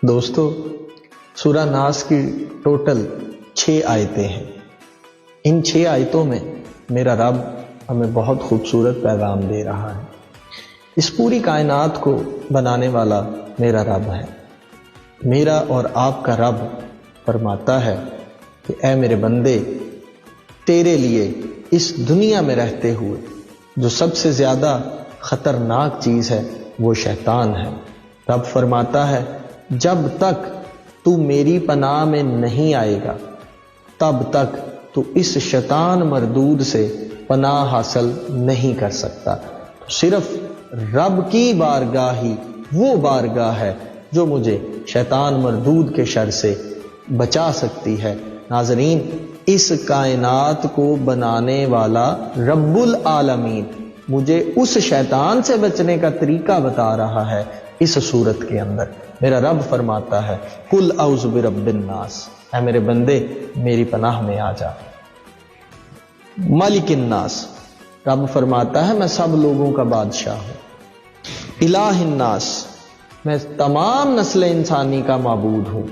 دوستو، سورہ ناس کی ٹوٹل 6 آیتیں ہیں۔ ان 6 آیتوں میں میرا رب ہمیں بہت خوبصورت پیغام دے رہا ہے۔ اس پوری کائنات کو بنانے والا میرا رب ہے۔ میرا اور آپ کا رب فرماتا ہے کہ اے میرے بندے، تیرے لیے اس دنیا میں رہتے ہوئے جو سب سے زیادہ خطرناک چیز ہے وہ شیطان ہے۔ رب فرماتا ہے جب تک تو میری پناہ میں نہیں آئے گا تب تک تو اس شیطان مردود سے پناہ حاصل نہیں کر سکتا۔ صرف رب کی بارگاہ ہی وہ بارگاہ ہے جو مجھے شیطان مردود کے شر سے بچا سکتی ہے۔ ناظرین، اس کائنات کو بنانے والا رب العالمین مجھے اس شیطان سے بچنے کا طریقہ بتا رہا ہے۔ اس صورت کے اندر میرا رب فرماتا ہے قل اعوذ برب الناس، اے میرے بندے میری پناہ میں آ جا۔ مالک الناس، رب فرماتا ہے میں سب لوگوں کا بادشاہ ہوں۔ الہ الناس، میں تمام نسل انسانی کا معبود ہوں۔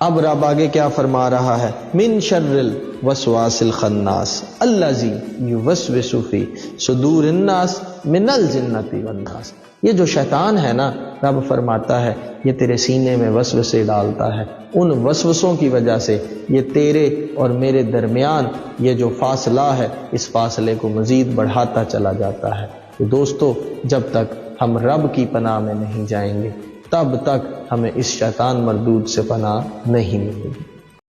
اب رب آگے کیا فرما رہا ہے؟ من شر الوسواس الخناس الذی یوسوس فی صدور الناس من الجنۃ والناس۔ یہ جو شیطان ہے نا، رب فرماتا ہے یہ تیرے سینے میں وسوسے ڈالتا ہے۔ ان وسوسوں کی وجہ سے یہ تیرے اور میرے درمیان یہ جو فاصلہ ہے اس فاصلے کو مزید بڑھاتا چلا جاتا ہے۔ تو دوستو، جب تک ہم رب کی پناہ میں نہیں جائیں گے تب تک ہمیں اس شیطان مردود سے پناہ نہیں ملے گی۔